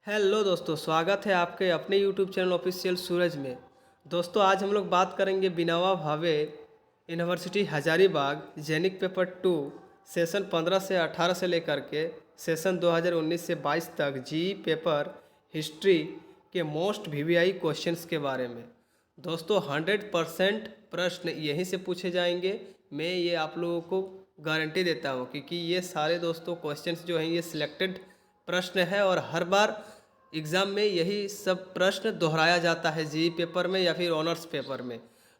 Hello दोस्तों, स्वागत है आपके अपने यूट्यूब चैनल ऑफिशियल सूरज में। दोस्तों, आज हम लोग बात करेंगे Vinoba Bhave university Hazaribagh genic paper 2 session 15 से 18 से लेकर के सेशन 2019 से 22 तक जी पेपर हिस्ट्री के मोस्ट वीवीआई क्वेश्चंस के बारे में। दोस्तों, 100% प्रश्न यहीं से पूछे जाएंगे। मैं ये आप लोगों को गारंटी देता हूँ क्योंकि ये सारे दोस्तों क्वेश्चंस जो हैं ये सिलेक्टेड प्रश्न है और हर बार एग्ज़ाम में यही सब प्रश्न दोहराया जाता है जी पेपर में या फिर ऑनर्स पेपर में।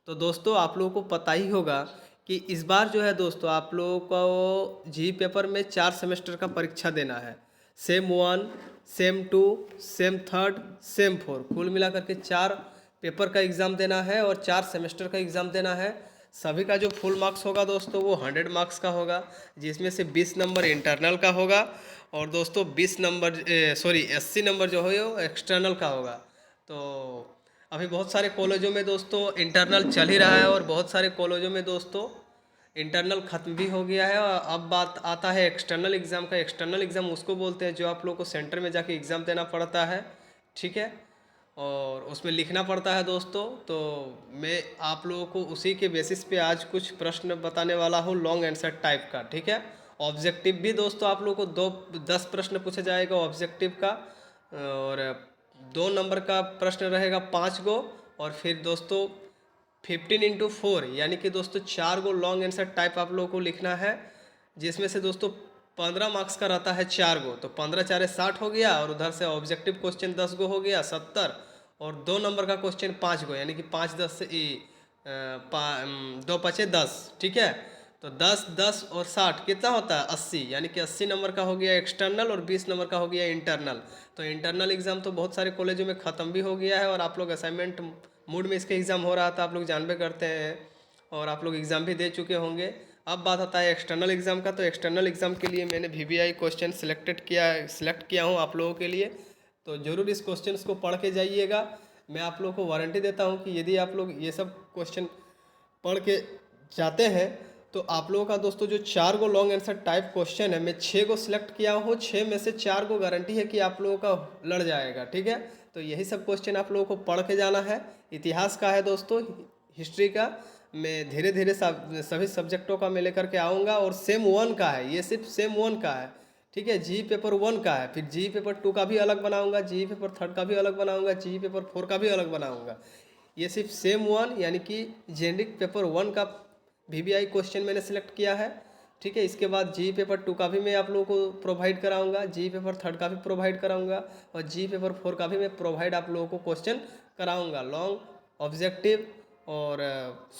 तो दोस्तों, आप लोगों को पता ही होगा कि इस बार जो है दोस्तों आप लोगों को जी पेपर में 4 सेमेस्टर का परीक्षा देना है। सेम 1, सेम 2, सेम 3, सेम 4, कुल मिलाकर के 4 पेपर का एग्ज़ाम देना है और 4 सेमेस्टर का एग्ज़ाम देना है। सभी का जो फुल मार्क्स होगा दोस्तों वो 100 मार्क्स का होगा, जिसमें से 20 नंबर इंटरनल का होगा और दोस्तों 20 नंबर 80 नंबर जो है वो एक्सटर्नल का होगा। तो अभी बहुत सारे कॉलेजों में दोस्तों इंटरनल चल ही रहा है और बहुत सारे कॉलेजों में दोस्तों इंटरनल ख़त्म भी हो गया है और अब बात आता है एक्सटर्नल एग्ज़ाम का। एक्सटर्नल एग्ज़ाम उसको बोलते हैं जो आप लोग को सेंटर में जाके एग्ज़ाम देना पड़ता है, ठीक है, और उसमें लिखना पड़ता है दोस्तों। तो मैं आप लोगों को उसी के बेसिस पे आज कुछ प्रश्न बताने वाला हूँ लॉन्ग आंसर टाइप का, ठीक है। ऑब्जेक्टिव भी दोस्तों आप लोगों को 10 प्रश्न पूछा जाएगा ऑब्जेक्टिव का, और 2 नंबर का प्रश्न रहेगा 5 गो, और फिर दोस्तों 15x4 यानी कि दोस्तों 4 गो लॉन्ग आंसर टाइप आप लोगों को लिखना है, जिसमें से दोस्तों 15 मार्क्स का रहता है 4 गो, तो 15 4 60 हो गया, और उधर से ऑब्जेक्टिव क्वेश्चन 10 गो हो गया 70, और 2 नंबर का क्वेश्चन 5 गो यानी कि 5 10 से 2 5 10, ठीक है। तो 10 10 और 60 कितना होता है 80, यानी कि 80 नंबर का हो गया एक्सटर्नल और 20 नंबर का हो गया इंटरनल। तो इंटरनल एग्ज़ाम तो बहुत सारे कॉलेजों में ख़त्म भी हो गया है और आप लोग असाइनमेंट मूड में इसके एग्ज़ाम हो रहा था, आप लोग जानबे करते हैं, और आप लोग एग्ज़ाम भी दे चुके होंगे। अब बात आता है एक्सटर्नल एग्ज़ाम का। तो एक्सटर्नल एग्ज़ाम के लिए मैंने वीवीआई क्वेश्चन सिलेक्ट किया हूँ आप लोगों के लिए। तो ज़रूर इस क्वेश्चंस को पढ़ के जाइएगा। मैं आप लोगों को वारंटी देता हूँ कि यदि आप लोग ये सब क्वेश्चन पढ़ के जाते हैं तो आप लोगों का दोस्तों जो 4 go long answer type question है, मैं 6 गो सिलेक्ट किया हूँ, 6 में से 4 गो गारंटी है कि आप लोगों का लड़ जाएगा, ठीक है। तो यही सब क्वेश्चन आप लोगों को पढ़ के जाना है। इतिहास का है दोस्तों, हिस्ट्री का मैं धीरे धीरे सभी सब्जेक्टों का मैं लेकर के आऊँगा, और सेम 1 का है, ये सिर्फ सेम 1 का है, ठीक है। जी पेपर 1 का है, फिर जी पेपर 2 का भी अलग बनाऊंगा, जी पेपर 3 का भी अलग बनाऊंगा, जी पेपर 4 का भी अलग बनाऊंगा। ये सिर्फ सेम 1 यानी कि जेनरिक पेपर 1 का वीवीआई क्वेश्चन मैंने सेलेक्ट किया है, ठीक है। इसके बाद जी पेपर 2 का भी मैं आप लोगों को प्रोवाइड कराऊंगा, जी पेपर 3 का भी प्रोवाइड कराऊंगा, और जी पेपर 4 का भी मैं प्रोवाइड आप लोगों को क्वेश्चन कराऊंगा, लॉन्ग, ऑब्जेक्टिव और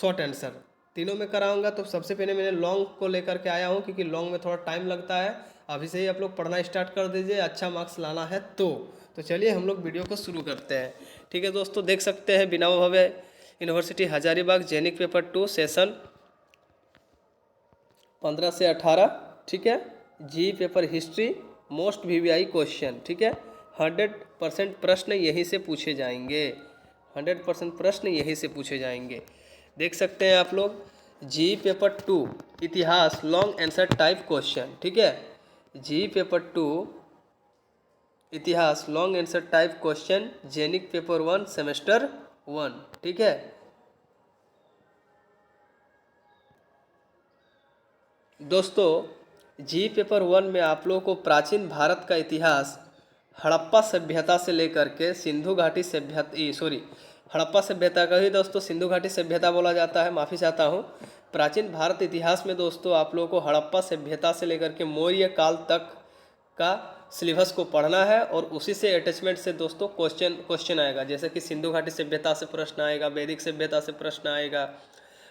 शॉर्ट आंसर तीनों में कराऊंगा। तो सबसे पहले मैंने लॉन्ग को लेकर के आया हूँ क्योंकि लॉन्ग में थोड़ा टाइम लगता है। अभी से ही आप लोग पढ़ना स्टार्ट कर दीजिए, अच्छा मार्क्स लाना है तो चलिए हम लोग वीडियो को शुरू करते हैं, ठीक है। दोस्तों, देख सकते हैं Vinoba Bhave university Hazaribagh genic paper 2 session 15 से 18, ठीक है। G paper history most VVI question, ठीक है। 100% प्रश्न यहीं से पूछे जाएंगे, 100% प्रश्न यहीं से पूछे जाएंगे। देख सकते हैं आप लोग, जी पेपर 2 इतिहास लॉन्ग आंसर टाइप क्वेश्चन, ठीक है। जी पेपर 2 इतिहास लॉन्ग आंसर टाइप क्वेश्चन जेनिक पेपर 1 सेमेस्टर 1, ठीक है। दोस्तों, जी पेपर 1 में आप लोगों को प्राचीन भारत का इतिहास हड़प्पा सभ्यता से लेकर के सिंधु घाटी सभ्यता, हड़प्पा सभ्यता का ही दोस्तों सिंधु घाटी सभ्यता बोला जाता है, माफ़ी चाहता हूँ। प्राचीन भारत इतिहास में दोस्तों आप लोगों को हड़प्पा सभ्यता से लेकर के मौर्य काल तक का सिलेबस को पढ़ना है, और उसी से अटैचमेंट से दोस्तों क्वेश्चन आएगा, जैसे कि सिंधु घाटी सभ्यता से प्रश्न आएगा, वैदिक सभ्यता से प्रश्न आएगा,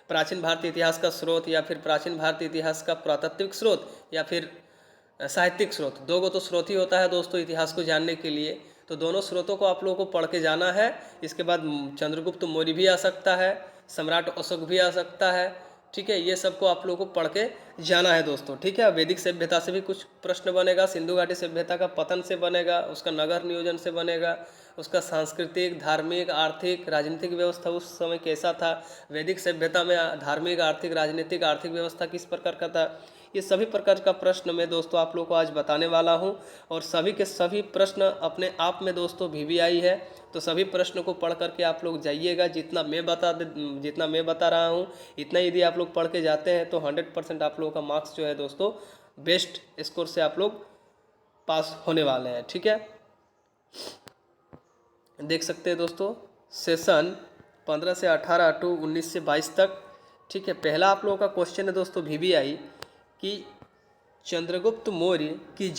प्राचीन भारतीय इतिहास का स्रोत, या फिर प्राचीन भारतीय इतिहास का पुरातात्विक स्रोत, या फिर साहित्यिक स्रोत। दो गो तो स्रोत ही होता है दोस्तों इतिहास को जानने के लिए। तो दोनों स्रोतों को आप लोगों को पढ़ के जाना है। इसके बाद चंद्रगुप्त मौर्य भी आ सकता है, सम्राट अशोक भी आ सकता है, ठीक है। ये सबको आप लोगों को पढ़ के जाना है दोस्तों, ठीक है। वैदिक सभ्यता से भी कुछ प्रश्न बनेगा, सिंधु घाटी सभ्यता का पतन से बनेगा, उसका नगर नियोजन से बनेगा, उसका सांस्कृतिक, धार्मिक, आर्थिक, राजनीतिक व्यवस्था उस समय कैसा था, वैदिक सभ्यता में धार्मिक, आर्थिक, राजनीतिक, आर्थिक व्यवस्था किस प्रकार का था, ये सभी प्रकार का प्रश्न मैं दोस्तों आप लोगों को आज बताने वाला हूँ। और सभी के सभी प्रश्न अपने आप में दोस्तों वीवीआई है, तो सभी प्रश्न को पढ़ करके आप लोग जाइएगा। जितना मैं बता रहा हूँ इतना यदि आप लोग पढ़ के जाते हैं तो 100% आप लोगों का मार्क्स जो है दोस्तों बेस्ट स्कोर से आप लोग पास होने वाले हैं। ठीक है, देख सकते हैं दोस्तों सेशन 15 से 18 टू 19 से 22 तक। ठीक है, पहला आप लोगों का क्वेश्चन है दोस्तों वीवीआई कि चंद्रगुप्त मौर्य की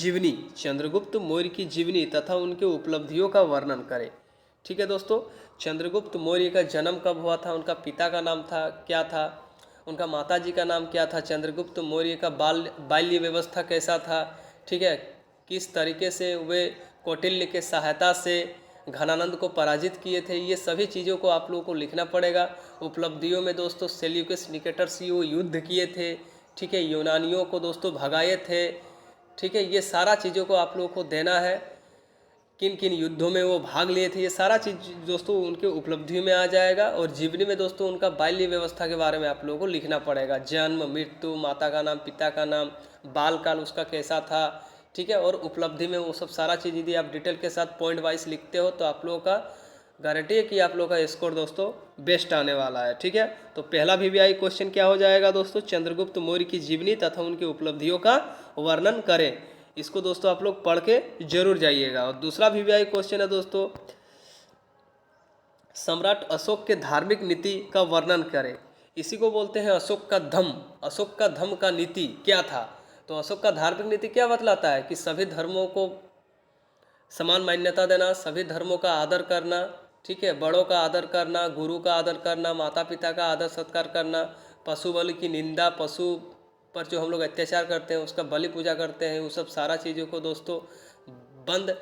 जीवनी तथा उनके उपलब्धियों का वर्णन करें। ठीक है दोस्तों, चंद्रगुप्त मौर्य का जन्म कब हुआ था, उनका पिता का नाम था क्या था, उनका माताजी का नाम क्या था, चंद्रगुप्त मौर्य का बाल्य व्यवस्था कैसा था। ठीक है, किस तरीके से वे कौटिल्य के सहायता से घनानंद को पराजित किए थे, ये सभी चीज़ों को आप लोगों को लिखना पड़ेगा। उपलब्धियों में दोस्तों सेल्यूकस निकेटर से वो युद्ध किए थे। ठीक है, यूनानियों को दोस्तों भगाए थे। ठीक है, ये सारा चीज़ों को आप लोगों को देना है, किन किन युद्धों में वो भाग लिए थे, ये सारा चीज़ दोस्तों उनके उपलब्धियों में आ जाएगा। और जीवनी में दोस्तों उनका बाल्य व्यवस्था के बारे में आप लोगों को लिखना पड़ेगा, जन्म, मृत्यु, माता का नाम, पिता का नाम, बाल काल उसका कैसा था। ठीक है, और उपलब्धि में वो सब सारा चीज़ यदि आप डिटेल के साथ पॉइंट वाइज लिखते हो तो आप लोगों का गारंटी है कि आप लोगों का स्कोर दोस्तों बेस्ट आने वाला है। ठीक है, तो पहला वीवीआई क्वेश्चन क्या हो जाएगा दोस्तों, चंद्रगुप्त मौर्य की जीवनी तथा उनकी उपलब्धियों का वर्णन करें। इसको दोस्तों आप लोग पढ़ के जरूर जाइएगा। और दूसरा वीवीआई क्वेश्चन है दोस्तों, सम्राट अशोक के धार्मिक नीति का वर्णन करें। इसी को बोलते हैं अशोक का धम्म। अशोक का धम्म का नीति क्या था, तो अशोक का धार्मिक नीति क्या बतलाता है कि सभी धर्मों को समान मान्यता देना, सभी धर्मों का आदर करना। ठीक है, बड़ों का आदर करना, गुरु का आदर करना, माता पिता का आदर सत्कार करना, पशु बलि की निंदा, पशु पर जो हम लोग अत्याचार करते हैं उसका बलि पूजा करते हैं, वो सब सारा चीज़ों को दोस्तों बंद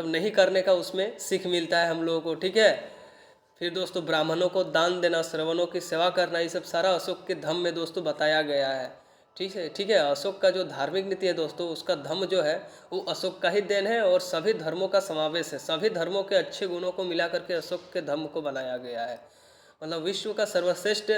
नहीं करने का उसमें सीख मिलता है हम लोगों को। ठीक है, फिर दोस्तों ब्राह्मणों को दान देना, श्रवणों की सेवा करना, ये सब सारा अशोक के धम्म में दोस्तों बताया गया है। ठीक है, अशोक का जो धार्मिक नीति है दोस्तों उसका धम्म जो है वो अशोक का ही देन है और सभी धर्मों का समावेश है। सभी धर्मों के अच्छे गुणों को मिला करके अशोक के धम्म को बनाया गया है। विश्व का सर्वश्रेष्ठ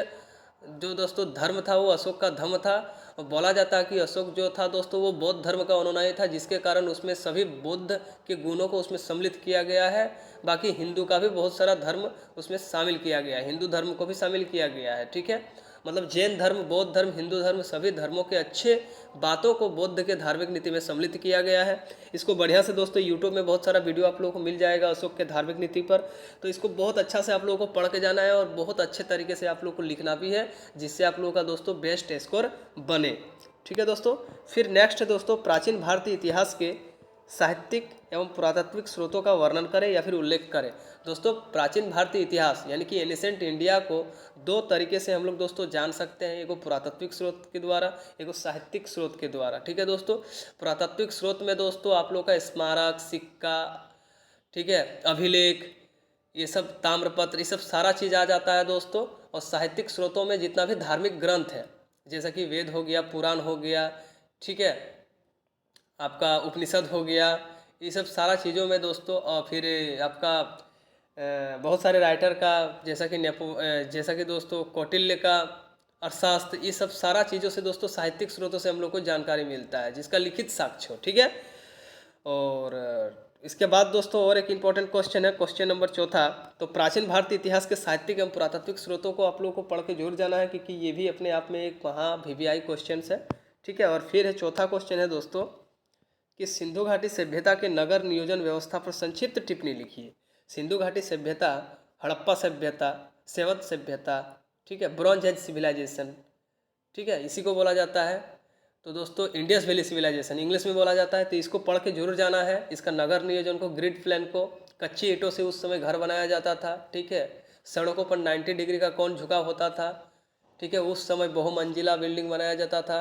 जो दोस्तों धर्म था वो अशोक का धम्म था। और बोला जाता है कि अशोक जो था दोस्तों वो बौद्ध धर्म का अनुयायी था, जिसके कारण उसमें सभी बुद्ध के गुणों को उसमें सम्मिलित किया गया है। बाकी हिंदू का भी बहुत सारा धर्म उसमें शामिल किया गया है, हिंदू धर्म को भी शामिल किया गया है। ठीक है, जैन धर्म, बौद्ध धर्म, हिंदू धर्म, सभी धर्मों के अच्छे बातों को बौद्ध के धार्मिक नीति में सम्मिलित किया गया है। इसको बढ़िया से दोस्तों यूट्यूब में बहुत सारा वीडियो आप लोगों को मिल जाएगा अशोक के धार्मिक नीति पर, तो इसको बहुत अच्छा से आप लोगों को पढ़ के जाना है और बहुत अच्छे तरीके से आप लोगों को लिखना भी है, जिससे आप लोगों का दोस्तों बेस्ट स्कोर बने। ठीक है दोस्तों, फिर नेक्स्ट है दोस्तों प्राचीन भारतीय इतिहास के साहित्यिक एवं पुरातात्विक स्रोतों का वर्णन करें या फिर उल्लेख करें। दोस्तों प्राचीन भारतीय इतिहास यानी कि एनिसेंट इंडिया को दो तरीके से हम लोग दोस्तों जान सकते हैं, एगो पुरातात्विक स्रोत के द्वारा, एगो साहित्यिक स्रोत के द्वारा। ठीक है दोस्तों, पुरातात्विक स्रोत में दोस्तों आप लोग का स्मारक, सिक्का, ठीक है, अभिलेख, ये सब ताम्रपत्र, ये सब सारा चीज़ आ जाता है दोस्तों। और साहित्यिक स्रोतों में जितना भी धार्मिक ग्रंथ है जैसा कि वेद हो गया, पुराण हो गया, ठीक है, आपका उपनिषद हो गया, ये सब सारा चीज़ों में दोस्तों। और फिर आपका बहुत सारे राइटर का जैसा कि दोस्तों कौटिल्य का अर्थशास्त्र, ये सब सारा चीज़ों से दोस्तों साहित्यिक स्रोतों से हम लोग को जानकारी मिलता है, जिसका लिखित साक्ष्य हो। ठीक है, और इसके बाद दोस्तों और एक इम्पॉर्टेंट क्वेश्चन है, क्वेश्चन नंबर चौथा। तो प्राचीन भारतीय इतिहास के साहित्यिक एवं पुरातात्विक स्रोतों को आप लोगों को पढ़ के जरूर जाना है, क्योंकि ये भी अपने आप में एक महा वीवीआई क्वेश्चन है। ठीक है, और फिर है चौथा क्वेश्चन है दोस्तों कि सिंधु घाटी सभ्यता के नगर नियोजन व्यवस्था पर संक्षिप्त टिप्पणी लिखिए। सिंधु घाटी सभ्यता, हड़प्पा सभ्यता, सेवत सभ्यता, ठीक है, ब्रॉन्ज एज सिविलाइजेशन, ठीक है, इसी को बोला जाता है। तो दोस्तों इंडियस वैली सिविलाइजेशन इंग्लिश में बोला जाता है, तो इसको पढ़ के जरूर जाना है। इसका नगर नियोजन को, ग्रिड प्लान को, कच्ची ईंटों से उस समय घर बनाया जाता था। ठीक है, सड़कों पर 90 डिग्री का कौन झुकाव होता था। ठीक है, उस समय बहुमंजिला बिल्डिंग बनाया जाता था,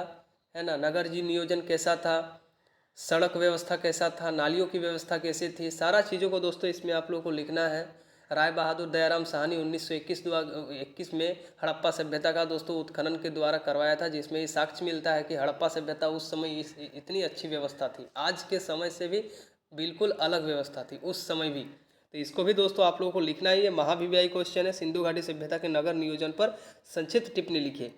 है ना। नगर जी नियोजन कैसा था, सड़क व्यवस्था कैसा था, नालियों की व्यवस्था कैसी थी, सारा चीज़ों को दोस्तों इसमें आप लोगों को लिखना है। राय बहादुर दयाराम साहनी 1921 में हड़प्पा सभ्यता का दोस्तों उत्खनन के द्वारा करवाया था, जिसमें ये साक्ष्य मिलता है कि हड़प्पा सभ्यता उस समय इतनी अच्छी व्यवस्था थी, आज के समय से भी बिल्कुल अलग व्यवस्था थी उस समय भी। तो इसको भी दोस्तों आप लोगों को लिखना ही है, महा वीवीआई क्वेश्चन है। सिंधु घाटी सभ्यता के नगर नियोजन पर संक्षिप्त टिप्पणी लिखिए।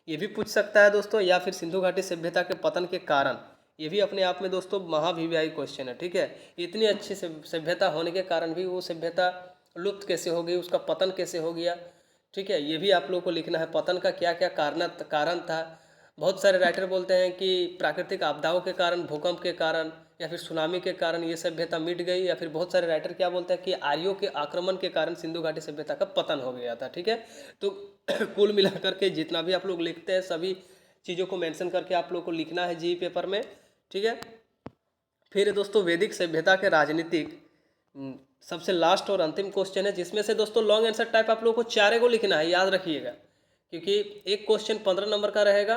ये भी पूछ सकता है दोस्तों, या फिर सिंधु घाटी सभ्यता के पतन के कारण, ये भी अपने आप में दोस्तों महावीवीआई क्वेश्चन है। ठीक है, इतनी अच्छी सभ्यता होने के कारण भी वो सभ्यता लुप्त कैसे हो गई, उसका पतन कैसे हो गया। ठीक है, ये भी आप लोगों को लिखना है, पतन का क्या क्या कारण था। बहुत सारे राइटर बोलते हैं कि प्राकृतिक आपदाओं के कारण, भूकंप के कारण, या फिर सुनामी के कारण ये सभ्यता मिट गई, या फिर बहुत सारे राइटर क्या बोलते हैं कि आर्यों के आक्रमण के कारण सिंधु घाटी सभ्यता का पतन हो गया था। ठीक है, तो कुल मिलाकर के जितना भी आप लोग लिखते हैं सभी चीज़ों को मेंशन करके आप लोग को लिखना है जी पेपर में। ठीक है, फिर दोस्तों वैदिक सभ्यता के राजनीतिक सबसे लास्ट और अंतिम क्वेश्चन है, जिसमें से दोस्तों लॉन्ग आंसर टाइप आप लोगों को 4 को लिखना है, याद रखिएगा, क्योंकि एक क्वेश्चन 15 नंबर का रहेगा,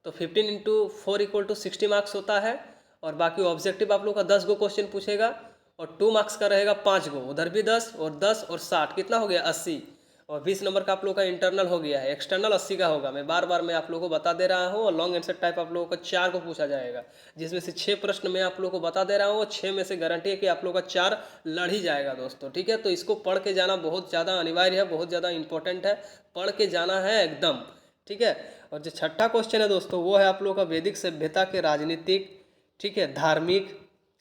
तो 15 इंटू 4 = 60 मार्क्स होता है, और बाकी ऑब्जेक्टिव आप लोग का 10 गो क्वेश्चन पूछेगा, और 2 मार्क्स का रहेगा 5 गो, उधर भी 10 और 10 और 60, कितना हो गया 80, और 20 नंबर का आप लोगों का इंटरनल हो गया है। एक्सटर्नल 80 का होगा, मैं बार बार मैं आप लोगों को बता दे रहा हूँ। और लॉन्ग आंसर टाइप आप लोगों को 4 को पूछा जाएगा, जिसमें से 6 प्रश्न मैं आप लोगों को बता दे रहा हूँ, 6 में से गारंटी है कि आप लोगों का 4 लड़ ही जाएगा दोस्तों। ठीक है, तो इसको पढ़ के जाना बहुत ज़्यादा अनिवार्य है, बहुत ज़्यादा इंपॉर्टेंट है, पढ़ के जाना है एकदम। ठीक है, और जो छठा क्वेश्चन है दोस्तों वो है आप लोगों का वैदिक सभ्यता के राजनीतिक, ठीक है, धार्मिक,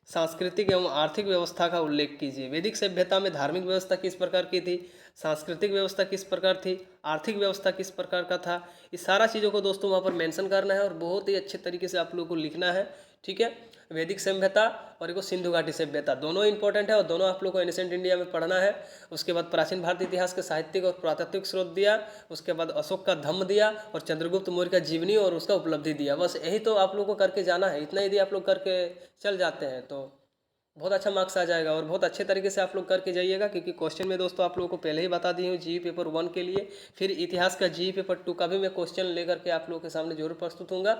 सांस्कृतिक एवं आर्थिक व्यवस्था का उल्लेख कीजिए। वैदिक सभ्यता में धार्मिक व्यवस्था किस प्रकार की थी, सांस्कृतिक व्यवस्था किस प्रकार थी, आर्थिक व्यवस्था किस प्रकार का था, इस सारा चीज़ों को दोस्तों वहाँ पर मेंशन करना है और बहुत ही अच्छे तरीके से आप लोगों को लिखना है। ठीक है, वैदिक सभ्यता और एक सिंधु घाटी सभ्यता दोनों इंपॉर्टेंट है, और दोनों आप लोग को एंशिएंट इंडिया में पढ़ना है। उसके बाद प्राचीन भारतीय इतिहास के साहित्यिक और पुरातात्विक स्रोत दिया, उसके बाद अशोक का धम्म दिया, और चंद्रगुप्त मौर्य का जीवनी और उसका उपलब्धि दिया। बस यही तो आप लोग को करके जाना है। इतना यदि आप लोग करके चल जाते हैं तो बहुत अच्छा मार्क्स आ जाएगा, और बहुत अच्छे तरीके से आप लोग करके जाइएगा, क्योंकि क्वेश्चन में दोस्तों आप लोगों को पहले ही बता दी हूँ जी पेपर 1 के लिए। फिर इतिहास का जी पेपर 2 का भी मैं क्वेश्चन लेकर के आप लोगों के सामने जरूर प्रस्तुत होऊंगा।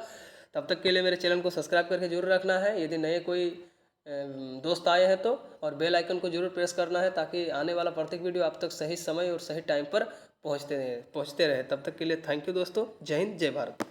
तब तक के लिए मेरे चैनल को सब्सक्राइब करके जरूर रखना है, यदि नए कोई दोस्त आए हैं तो, और बेल आइकन को जरूर प्रेस करना है, ताकि आने वाला प्रत्येक वीडियो आप तक सही समय और सही टाइम पर पहुँचते रहे। तब तक के लिए थैंक यू दोस्तों, जय हिंद, जय भारत।